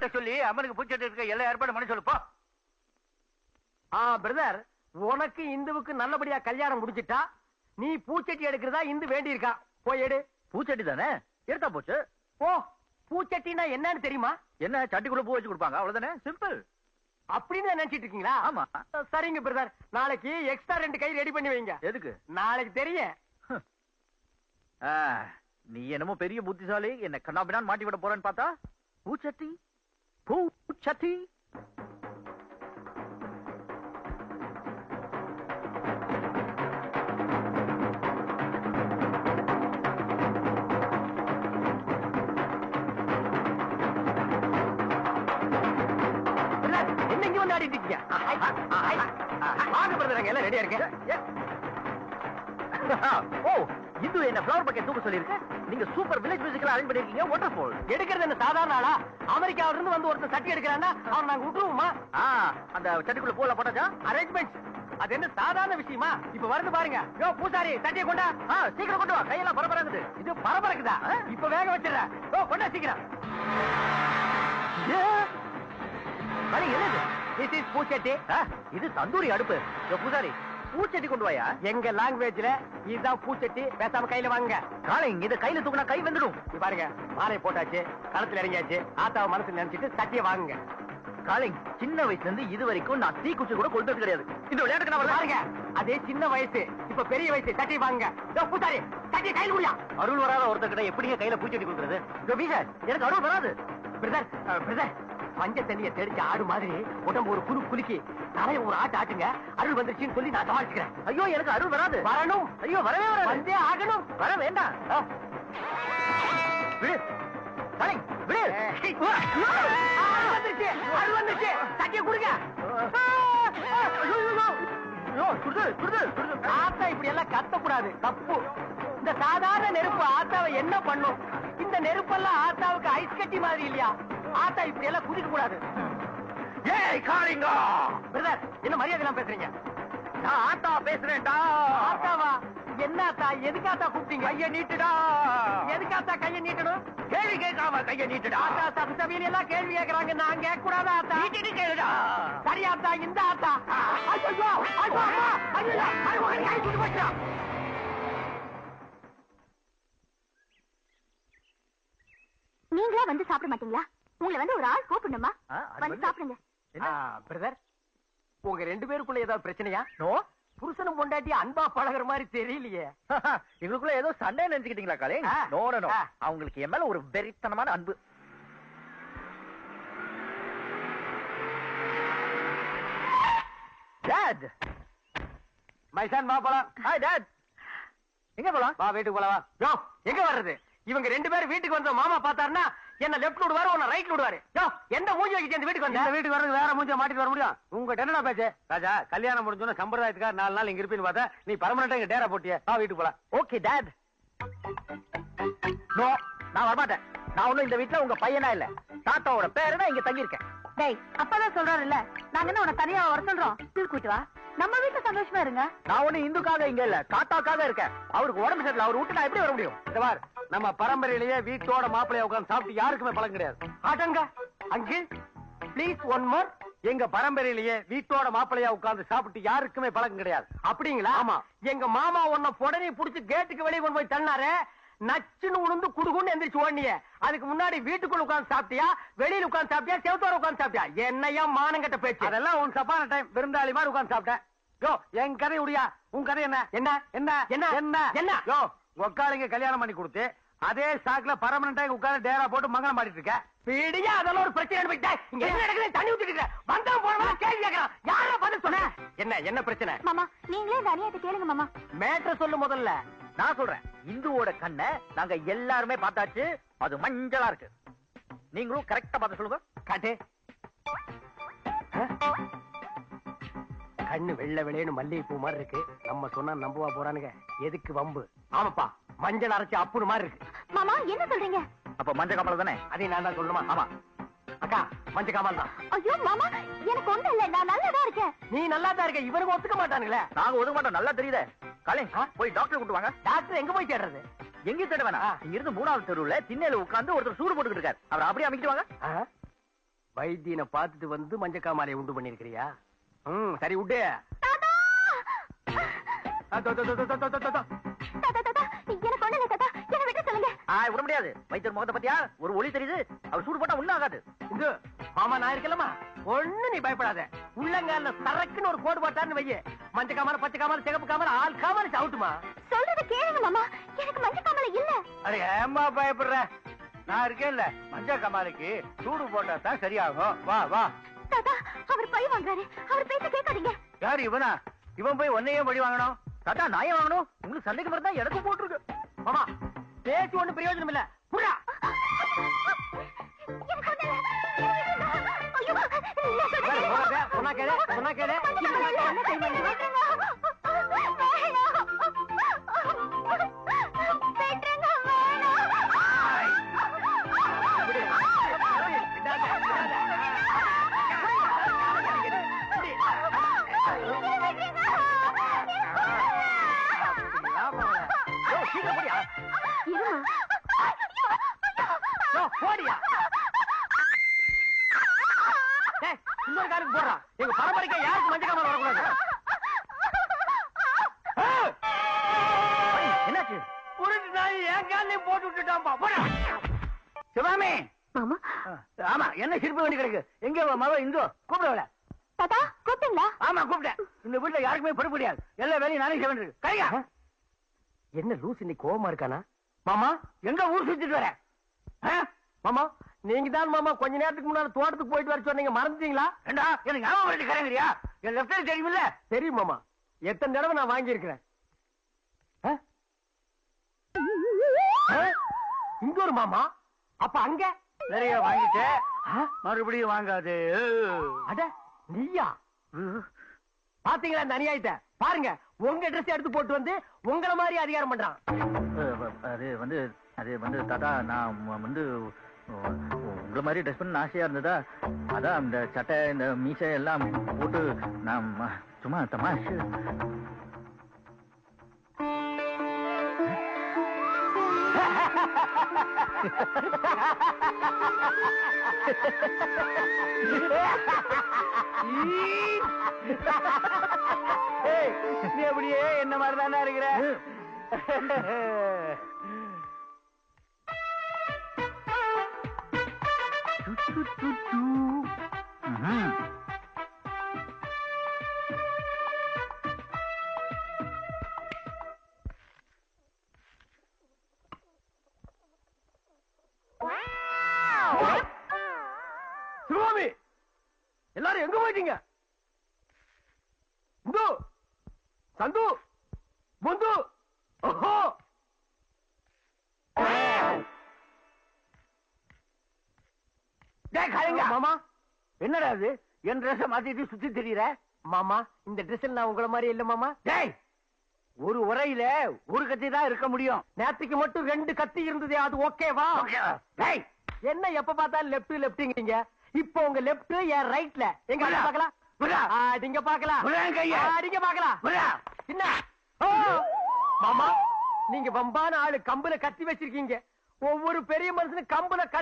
அம்மன்கிட்ட சொல்லி அம்மனுக்கு பூச்சட்டி இருக்க எல்லா ஏற்பாடு பண்ணி சொல்லுப்பா. பிரதர், உனக்கு இந்துவுக்கு நல்லபடியா கல்யாணம் முடிச்சிட்டா நீ பூச்சட்டி எடுக்கிறதா இந்து வேண்டி இருக்கா. போய் எடு. பூச்சட்டி தானே, எடுத்தா போச்சு. ஓ, பூச்சட்டினா என்னன்னு தெரியுமா? என்ன, சட்டிக்குள்ள பூ வச்சு கொடுப்பாங்க, அவ்வளவுதானே, சிம்பிள். அப்படின்னு நினைச்சிட்டு இருக்கீங்களா? ஆமா. சரிங்க பிரதர், நாளைக்கு எக்ஸ்ட்ரா 2 கை ரெடி பண்ணி வைங்க. எதுக்கு? நாளைக்கு தெரியும். நீ என்னமோ பெரிய புத்திசாலி, என்ன கண்ணாபின்னான் மாட்டி விட போறேன்னு பார்த்தா பூச்சட்டி பூச்சட்டி. என்ன இங்க வந்து ஆடிட்டு இருக்கீங்க? வாங்க பிரதர், அங்க எல்லாம் ரெடியா இருக்கு. ஓ, இந்து என்ன ஃப்ளவர் பக்கெட் தூக்க சொல்லிருக்கு. நீங்க சூப்பர் வில்லேஜ் மியூசிக்கல் அரேஞ்ச் பண்ணிருக்கீங்க. வாட்டர்ஃபால் எடுக்கிறது என்ன சாதாரண ஆளா? அமெரிக்காவில இருந்து வந்து ஒருத்தர் சட்டி எடுக்கிறான்னா அவன் நாங்க விட்டுருவோமா? அந்த சட்டிக்குள்ள பூல போட்டாச்சா? அரேஞ்ச்மெண்ட் அது என்ன சாதாரண விஷயமா? இப்ப வருது பாருங்க. யோ பூசாரி, சட்டியை கொண்டா. சீக்கிரம் கொண்டு வா, கையெல்லாம் பரபரக்குது. இது பரபரக்குதா? இப்ப வேக வச்சிடற. ஓ, கொண்டா சீக்கிரம். திஸ் இஸ் பூச்சட்டி. இது தந்தூரி அடுப்பு. பூசாரி, பூச்சட்டி கொண்டு வாயா. எங்க லாங்குவேஜ்ல இதுதான் பூச்சட்டி. பேசாம கையில வாங்க. காலைங்க இத கையில தூக்குனா கை வந்துடும். பாருங்க, மாலை போட்டாச்சு, களத்துல இறங்கியாச்சு. ஆத்தாவை மனசுல நினைச்சிட்டு சட்டியை வாங்குங்க. காலிங், சின்ன வயசுல இருந்து இது வரைக்கும் நான் தீக்குச்சி கூட கொண்டு கிடையாது. இந்த விளையாட்டுக்கு நான் பாருங்க, அதே சின்ன வயசு, இப்ப பெரிய வயசு. சட்டி வாங்க. பூசாரி, சட்டியை கையில் முடியா. அருள் வராத ஒருத்தர் எப்படிங்க கையில பூச்சட்டி கொடுக்குறது? எனக்கு அருள் வராது. பிரதர், பிரதர், மஞ்ச தண்ணியை தெளிச்சு ஆடு மாதிரி உடம்பு ஒரு குலுக்கி தலைய ஒரு ஆட்டு ஆட்டுங்க. அருள் வந்துருச்சுன்னு சொல்லி நான் சமாளிச்சுக்கிறேன். ஐயோ, எனக்கு அருள் வராது. வரணும். ஐயோ, வரவே வராது. வந்தே ஆகணும். வர வேண்டாம். விடு காலிங், விடு. வந்துருச்சு, அருள் வந்துருச்சு. சட்டியை கொடுங்க. ஆத்தா இப்படி எல்லாம் கத்தக்கூடாது, தப்பு. இந்த சாதாரண நெருப்பு ஆத்தாவை என்ன பண்ணும்? இந்த நெருப்பெல்லாம் ஆத்தாவுக்கு ஐஸ் கட்டி மாதிரி இல்லையா? ஆத்தா இப்படி எல்லாம் குதிக்க கூடாது. ஏய் காளிங்கா, பிரதர், என்ன மரியாதை எல்லாம் பேசுறீங்க? நான் ஆத்தா பேசுறேன்டா. ஆத்தாவா? என்ன ஆத்தா? எதுக்காத்தா கூப்பிட்டீங்க? கைய நீட்டுடா. எதுக்காத்தா கைய நீட்டணும்? கேள்வி கேட்காம கைய நீட்டுடா. ஆத்தா சபையில எல்லாம் கேள்வி கேட்கறாங்க, நான் கேட்க கூடாதா ஆத்தா? நீட்டிட்டு கேளுடா. சரி ஆத்தா, இந்த ஆத்தா. ஐயோ, ஐயோ, ஐயோ, ஐயோ, கை சுட்டு போச்சா? நீங்களா வந்து சாப்பிட மாட்டீங்களா? உங்களை வந்து ஒரு ஆள் கூப்பிடணுமா? வந்து சாப்பிடுங்க. பிரதர், உங்க 2 பேருக்குள்ள ஏதாவது பிரச்சனையா? நோ. புருஷனும் பொண்டாட்டி அன்பா பழகுற மாதிரி தெரியலையே. எங்களுக்குள்ள ஏதோ சண்டை நினைச்சுக்கிட்டீங்களா காலே? நோ நோ நோ, அவங்களுக்கு என் மேல ஒரு வெறித்தனமான அன்பு. டாட், மை சன், வா போலாம். Hi dad. எங்க போலாம்? வா, வீட்டுக்கு போலாம். வா. யோ, எங்க வர்றது? இவங்க 2 பேரும் வீட்டுக்கு வந்த மாமா பார்த்தாருன்னா என்ன லெப்ட்ல விடுவாரு, உன்ன ரைட்ல விடுவாரு. யோ, எந்த மூஞ்சி வச்சு இந்த வீட்டுக்கு வந்த? இந்த வீட்டுக்கு வரது வேற மூஞ்சி மாட்டிட்டு வர முடியும்? உங்க என்னடா பேச்சு? ராஜா, கல்யாணம் முடிஞ்சோன்னு சம்பிரதாயத்துக்காக 4 நாள் இங்க இருப்பீன்னு பார்த்தா நீ பர்மனண்டா இங்க டேரா போட்டியே. வா, வீட்டுக்கு போலாம். Okay dot. நோ, நான் வரமாட்டேன். நான் ஒண்ணும் இந்த வீட்டுல உங்க பையனா இல்ல, தாத்தாவோட பேரனா இங்க தங்கி இருக்கேன். டேய், அப்பதான் சொல்றாருல்ல, நாங்க என்ன உன தனியா வர சொல்றோம்? கூட்டு வா, நம்ம வீட்டுல சந்தோஷமா இருங்க. நான் ஒண்ணு இந்துக்காக இங்க இல்ல, தாத்தாக்காக இருக்கேன். அவருக்கு உடம்பு சரியில்லை, அவர் விட்டு நான் எப்படி வர முடியும்? இந்த பார், நம்ம பரம்பரையிலேயே வீட்டோட மாப்பிள்ளைய உட்கார்ந்து சாப்பிட்டு யாருக்குமே பழக்கம் கிடையாது. ஆட்டங்க அங்கிள், ப்ளீஸ் ஒன் மோர். எங்க பரம்பரையிலேயே வீட்டோட மாப்பிள்ளையா உட்கார்ந்து சாப்பிட்டு யாருக்குமே பழக்கம் கிடையாது. அப்படிங்களா? ஆமா. எங்க மாமா உன்ன புடனி புடிச்சு கேட்டுக்கு வெளியே கொண்டு போய் தள்ளாரு. நச்சுன்னு உளுந்து குடுகுன்னு எந்திரிச்சு ஓடினிய. அதுக்கு முன்னாடி வீட்டுக்குள்ள உட்கார்ந்து சாப்பிட்டியா, வெளியில உட்கார்ந்து சாப்பிட்டியா, செவத்தோட உட்கார்ந்து சாப்பிட்டியா? என்னையா மானங்கட்ட பேச்சு? அதெல்லாம் உன் சப்பான டைம், விருந்தாளி மாதிரி உட்கார்ந்து சாப்பிட்டேன். யோ, என் கதை உடையா? உன் கதை என்ன? என்ன என்ன என்ன என்ன என்ன? யோ, ஒக்காளிங்க கல்யாணம் பண்ணி கொடுத்து அதே சாக்குல பர்மனண்டா உட்கார்ந்து டேரா போட்டு மங்களம் பாடிட்டு இருக்க. பிடியா, அதெல்லாம் ஒரு பிரச்சனை போயிட்டேன். இங்க என்ன நடக்குது? தண்ணி ஊத்திட்டு இருக்க. வந்தவன் போனவன் கேள்வி கேட்கறான். யாரா பதில் சொன்ன? என்ன என்ன பிரச்சனை? மாமா, நீங்களே இந்த அநியாயத்தை கேளுங்க மாமா. மேட்டர் சொல்லு முதல்ல. நான் சொல்றேன், இந்துவோட கண்ணை நாங்க எல்லாருமே பார்த்தாச்சு, அது மஞ்சளா இருக்கு. நீங்களும் கரெக்டா பார்த்து சொல்லுங்க. காட்டு. கண்ணு வெள்ளை வெளியேன்னு மல்லிகை பூ மாதிரி இருக்கு. நம்ம சொன்னா நம்புவா போறானுங்க. எதுக்கு வம்பு? ஆமாப்பா, மஞ்சள் அரைச்சி அப்புனு மாதிரி இருக்கு. மாமா, என்ன சொல்றீங்க? அப்ப மஞ்சள் கமலம் தானே? அதே நான் தான் சொல்லணுமா? ஆமா. அக்கா, மஞ்சள் காமல் தான். ஐயோ மாமா, எனக்கு ஒண்ணு இல்ல, நான் நல்லாதான் இருக்கேன். நீ நல்லா தான் இருக்க, இவனுக்கு ஒத்துக்க மாட்டானுங்களே. நாங்க ஒதுக்க மாட்டோம், நல்லா தெரியுதே. காலை போய் டாக்டர் கூட்டு வாங்க. டாக்டர் எங்க போய் தேடுறது? எங்கேயும் தேட வேணாம். இங்க இருந்து 3வது தெருவுல திண்ணையில உட்கார்ந்து ஒருத்தர் சூடு போட்டுக்கிட்டு இருக்காரு. அவர் அப்படியே அமைக்கிட்டு வாங்க. வைத்தியனை பார்த்துட்டு வந்து மஞ்சக்காமாலையை உண்டு பண்ணிருக்கிறியா? சரி விட்டு. விட முடியாது. வைத்தியர் முகத்தை பத்தியா ஒரு ஒளி தெரியுது. அவர் சூடு போட்டா ஒண்ணும் ஆகாது. இது மாமா நான் இருக்கலமா, ஒண்ணு நீ பயப்படாத. உள்ளங்கால சரக்குன்னு ஒரு கோடு போட்டான்னு வையே, மஞ்ச காமால, பச்சை காமால, சிகப்பு காமால, ஆள் காமால சவுட்டுமா. சொல்றது கேளுங்க மாமா, எனக்கு மஞ்ச காமால இல்ல. அட ஏம்மா பயப்படுற? நான் இருக்கேன்ல. மஞ்ச கமாலுக்கு சூடு போட்டா தான் சரியாகும். வா வா. தாத்தா அவர் பழி வாங்குறாரு, அவர் பேச கேட்காதீங்க. யாரு இவனா? இவன் போய் ஒன்னையே பழி வாங்கணும்? தாத்தா நான் ஏன் வாங்கணும்? உங்களுக்கு சந்தேகம் இருந்தா எனக்கு போட்டுருக்கு. மாமா பேச்சு ஒண்ணு பிரயோஜனம் இல்ல. புறா சொன்னா கேளு, சொன்னா கேளு. போடியா இன்னொரு காருக்கு போடுறான். எங்க பரம்பரைக்கு யாருக்கு மஞ்சள் காமால வரக்கூடாது. என்னாச்சு? உருட்டு நாய் என் காலையும் போட்டு விட்டுட்டான்பா. போடா சிவாமி. மாமா ஆமா, என்ன சிரிப்பு வேண்டி கிடக்கு? எங்க மவ இந்தோ கூப்பிடல? தாத்தா கூப்பிட்டீங்களா? ஆமா கூப்பிட்டேன். இந்த வீட்டுல யாருக்குமே பொறுப்பு முடியாது. எல்லா வேலையும் நானே செய்ய வேண்டியது. கையா என்ன லூஸ் இன்னைக்கு கோவமா இருக்கானா? மாமா எங்க ஊர் சுத்திட்டு வர? மாமா நீங்க தான் மாமா கொஞ்ச நேரத்துக்கு முன்னாடி தோட்டத்துக்கு போயிட்டு வர சொன்னீங்க, மறந்துட்டீங்களா? ஏண்டா எனக்கு ஞாபகம் வருது கரைங்கிறியா? என் லெப்ட் சைடு தெரியுமில்ல? தெரியும் மாமா, எத்தனை தடவை நான் வாங்கி இருக்கிறேன். இங்க ஒரு மாமா, அப்ப அங்க நிறைய வாங்கிட்டு மறுபடியும் வாங்காது. அட நீயா? பாத்தீங்களா இந்த அநியாயத்தை? பாருங்க, உங்க ட்ரெஸ் எடுத்து போட்டு வந்து உங்களை மாதிரி அதிகாரம் பண்றான். அது வந்து தாத்தா நான் வந்து உங்களை மாதிரி ட்ரெஸ் பண்ண ஆசையா இருந்ததா, அதான் இந்த சட்டை இந்த மீசை எல்லாம் போட்டு நான் சும்மா தமாஷு. நீ அப்படியே என்ன மாதிரி தானே இருக்கிற? சிவாமி எல்லாரும் எங்க போயிட்டீங்க? இந்து சந்து முந்து. ஓஹோ மாமா என்னடா அது? என் ட்ரெஸ் மாத்திட்டு சுத்தி தெரியற? மாமா இந்த ட்ரெஸ்ல நான் உங்களை மாதிரி இல்ல மாமா. டேய், ஒரு உரையில ஒரு கத்தி தான் இருக்க முடியும். நேத்துக்கு மட்டும் 2 கத்தி இருந்ததே, அது ஓகேவா? டேய், என்ன எப்ப பார்த்தாலும் லெப்ட் லெப்ட்ங்கீங்க. இப்போ உங்க லெப்ட் என் ரைட்ல எங்க பாக்கலாம்? நீங்க பாக்கலாம், நீங்க பாக்கலாம். என்ன மாமா நீங்க வம்பான ஆளு, கம்புல கத்தி வச்சிருக்கீங்க. ஒவ்வொரு பெரிய மனுஷனும் கம்புல